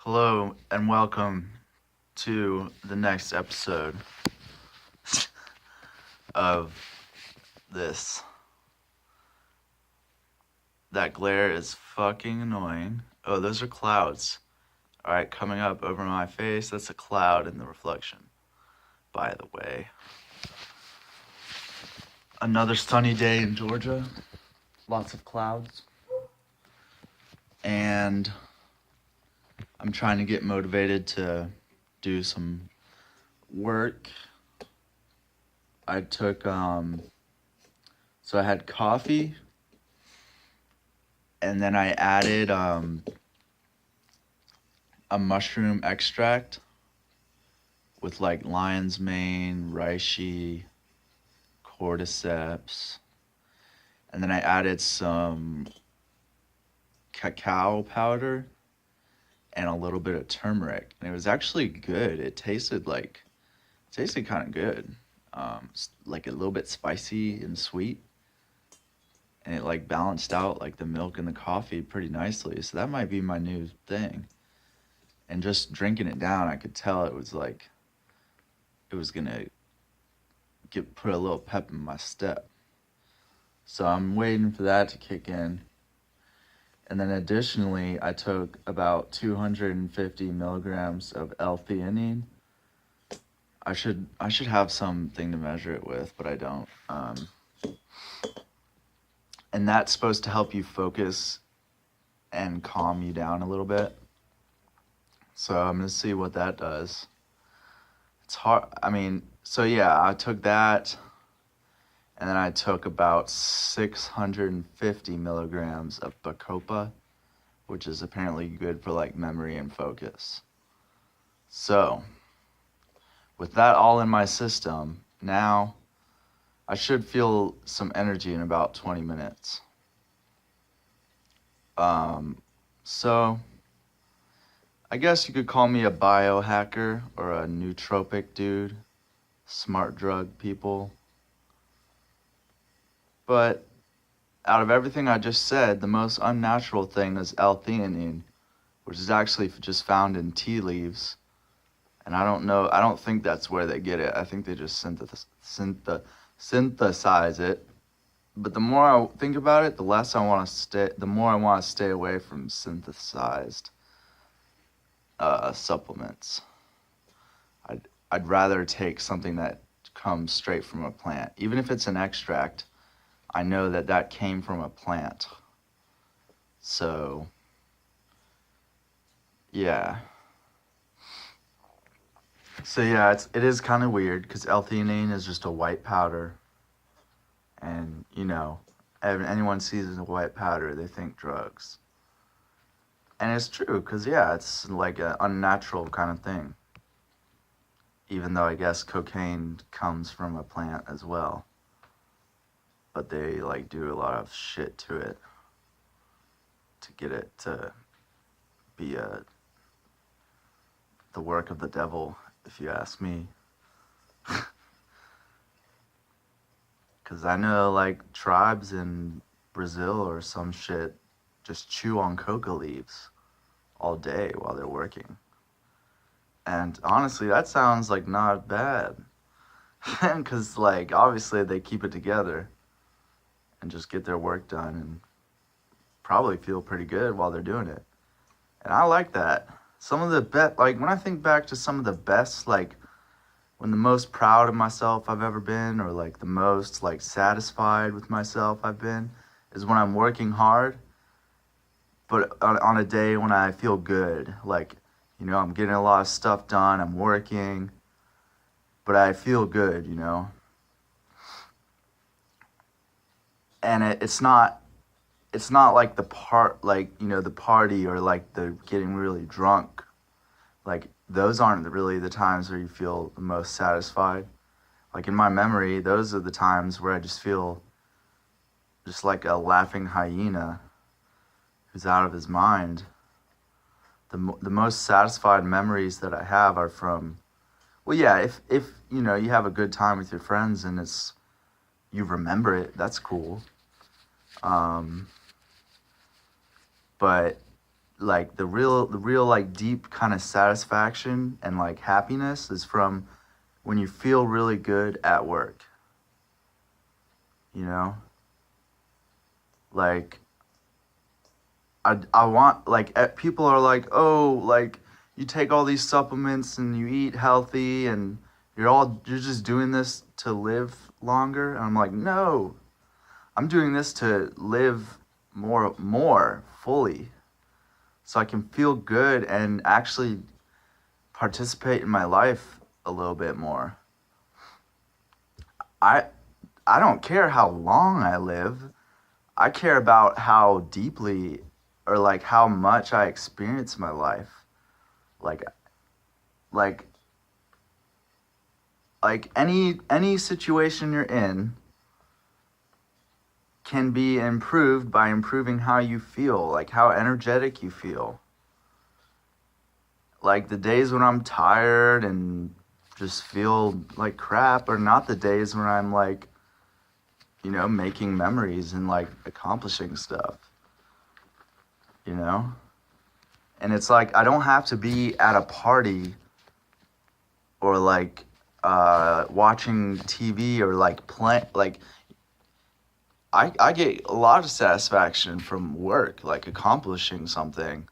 Hello and welcome to the next episode of this. That glare is fucking annoying. Oh, those are clouds. Alright, coming up over my face, that's a cloud in the reflection, by the way. Another sunny day in Georgia. Lots of clouds. And I'm trying to get motivated to do some work. I took, so I had coffee, and then I added a mushroom extract with like lion's mane, reishi, cordyceps, and then I added some cacao powder and a little bit of turmeric, and it was actually good. It tasted kind of good, like a little bit spicy and sweet, and it like balanced out like the milk and the coffee pretty nicely. So that might be my new thing. And just drinking it down, I could tell it was like it was gonna put a little pep in my step. So I'm waiting for that to kick in. And then additionally, I took about 250 milligrams of L-theanine. I should have something to measure it with, but I don't. And that's supposed to help you focus and calm you down a little bit. So I'm gonna see what that does. It's hard. So yeah, I took that, and then I took about 650 milligrams of bacopa, which is apparently good for like memory and focus. So, with that all in my system, now I should feel some energy in about 20 minutes. So I guess you could call me a biohacker or a nootropic dude, smart drug people. But out of everything I just said, the most unnatural thing is L-theanine, which is actually just found in tea leaves. And I don't think that's where they get it. I think they just synthesize it. But the more I think about it, the more I want to stay away from synthesized supplements. I'd rather take something that comes straight from a plant. Even if it's an extract, I know that came from a plant. So, yeah. So yeah, it is kind of weird because L-theanine is just a white powder. And, anyone sees a white powder, they think drugs. And it's true, because, yeah, it's like an unnatural kind of thing. Even though I guess cocaine comes from a plant as well. But they, like, do a lot of shit to it to get it to be the work of the devil, if you ask me. Because I know, like, tribes in Brazil or some shit just chew on coca leaves all day while they're working. And honestly, that sounds like not bad. Because, like, obviously they keep it together and just get their work done and probably feel pretty good while they're doing it. And I like that. Some of the best, like, when I think back to some of the best, like, when the most proud of myself I've ever been, or like the most like satisfied with myself I've been, is when I'm working hard, but on a day when I feel good. Like, I'm getting a lot of stuff done, I'm working, but I feel good, And it's not like the party or like the getting really drunk. Like, those aren't really the times where you feel the most satisfied. Like, in my memory, those are the times where I just feel just like a laughing hyena who's out of his mind. The most satisfied memories that I have are from, well, yeah, if you have a good time with your friends and you remember it, that's cool. But like the real like deep kind of satisfaction and like happiness is from when you feel really good at work, you know? Like I want like people are like, "Oh, like you take all these supplements and you eat healthy and you're just doing this to live longer." And I'm like, "No. I'm doing this to live more fully so I can feel good and actually participate in my life a little bit more." I I don't care how long I live. I care about how deeply or like how much I experience my life. Like like like any situation you're in can be improved by improving how you feel, like how energetic you feel. Like the days when I'm tired and just feel like crap are not the days when I'm like, making memories and like accomplishing stuff, you know? And it's like I don't have to be at a party or like watching TV or like I get a lot of satisfaction from work, like accomplishing something,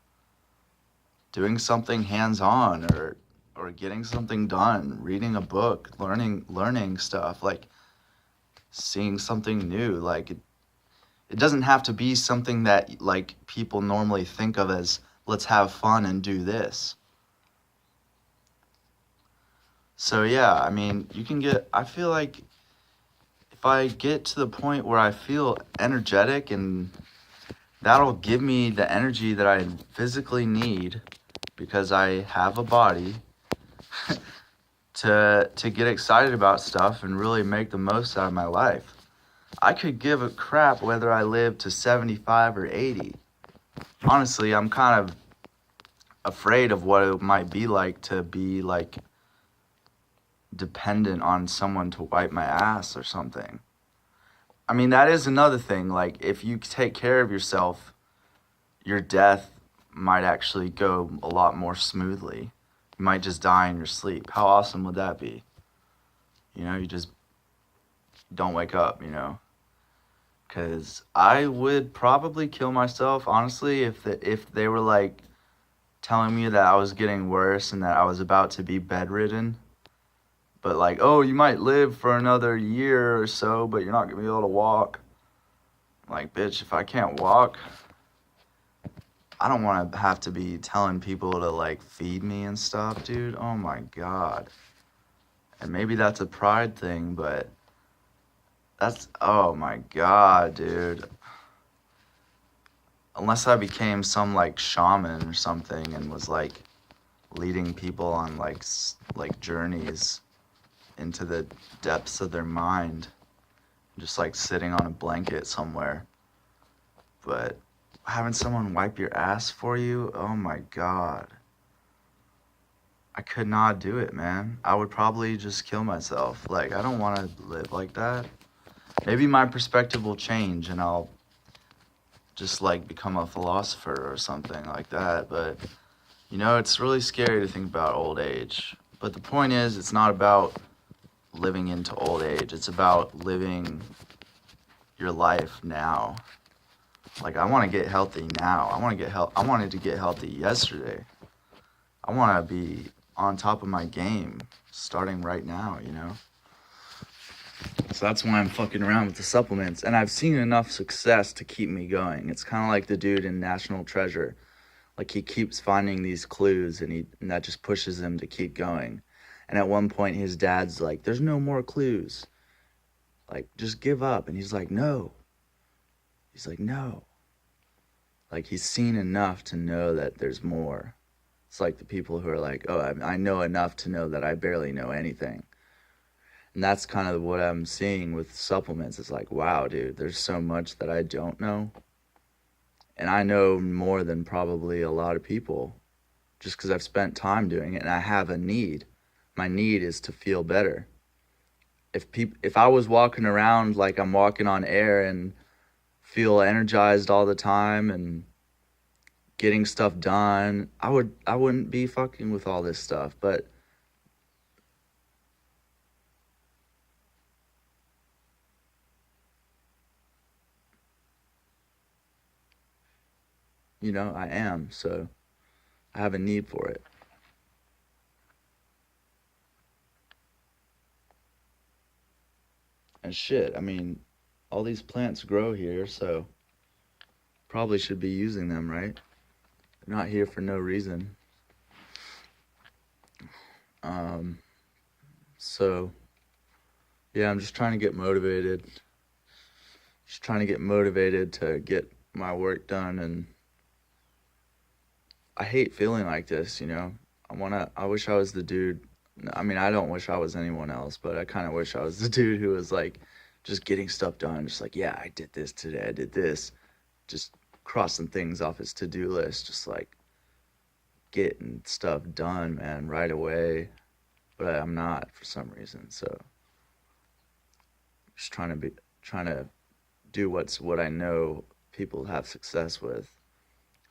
doing something hands-on or getting something done, reading a book, learning stuff, like seeing something new. Like it doesn't have to be something that like people normally think of as let's have fun and do this. So yeah, I mean, I feel like if I get to the point where I feel energetic, and that'll give me the energy that I physically need because I have a body to get excited about stuff and really make the most out of my life. I could give a crap whether I live to 75 or 80. Honestly, I'm kind of afraid of what it might be like to be like dependent on someone to wipe my ass or something. I mean, that is another thing. Like, if you take care of yourself, your death might actually go a lot more smoothly. You might just die in your sleep. How awesome would that be? You just don't wake up, Because I would probably kill myself, honestly, if they were, like, telling me that I was getting worse and that I was about to be bedridden. But, like, oh, you might live for another year or so, but you're not going to be able to walk. Like, bitch, if I can't walk, I don't want to have to be telling people to, like, feed me and stuff, dude. Oh, my God. And maybe that's a pride thing, but oh, my God, dude. Unless I became some, like, shaman or something and was, like, leading people on, like journeys into the depths of their mind, just, like, sitting on a blanket somewhere. But having someone wipe your ass for you, oh, my God. I could not do it, man. I would probably just kill myself. Like, I don't want to live like that. Maybe my perspective will change and I'll just, like, become a philosopher or something like that. But, it's really scary to think about old age. But the point is, it's not about living into old age. It's about living your life now. Like, I want to get healthy now. I wanted to get healthy yesterday. I want to be on top of my game starting right now, So that's why I'm fucking around with the supplements. And I've seen enough success to keep me going. It's kind of like the dude in National Treasure. Like, he keeps finding these clues and that just pushes him to keep going. And at one point his dad's like, there's no more clues. Like, just give up. And he's like, no. He's like, no. Like, he's seen enough to know that there's more. It's like the people who are like, oh, I know enough to know that I barely know anything. And that's kind of what I'm seeing with supplements. It's like, wow, dude, there's so much that I don't know. And I know more than probably a lot of people just because I've spent time doing it and I have a need. My need is to feel better. If I was walking around like I'm walking on air and feel energized all the time and getting stuff done. I wouldn't be fucking with all this stuff, but you know, I am, so I have a need for it. And shit, I mean, all these plants grow here, so probably should be using them, right? They're not here for no reason. Um, so yeah, I'm just trying to get motivated. Just trying to get motivated to get my work done, and I hate feeling like this, you know. I wish I was the dude. I mean, I don't wish I was anyone else, but I kind of wish I was the dude who was like just getting stuff done, just like, yeah, I did this today, I did this, just crossing things off his to-do list, just like getting stuff done, man, right away. But I'm not for some reason. So just trying to do what I know people have success with.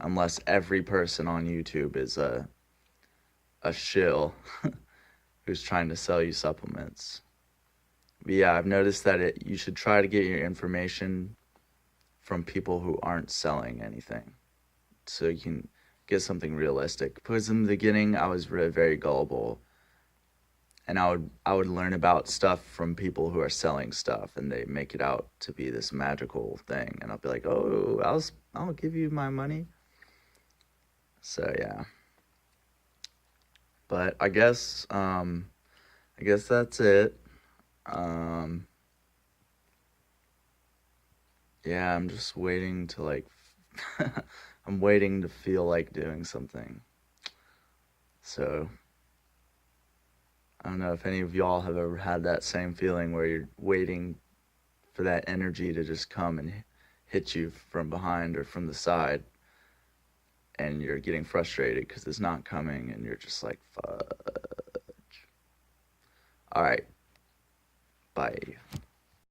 Unless every person on YouTube is a shill who's trying to sell you supplements. But yeah, I've noticed that you should try to get your information from people who aren't selling anything, so you can get something realistic. Because in the beginning, I was really very gullible, and I would learn about stuff from people who are selling stuff, and they make it out to be this magical thing, and I'll be like, oh, I'll give you my money. So yeah, but I guess that's it. Um, yeah, I'm just waiting to like, I'm waiting to feel like doing something. So I don't know if any of y'all have ever had that same feeling where you're waiting for that energy to just come and hit you from behind or from the side, and you're getting frustrated because it's not coming, and you're just like, fuck. All right, bye.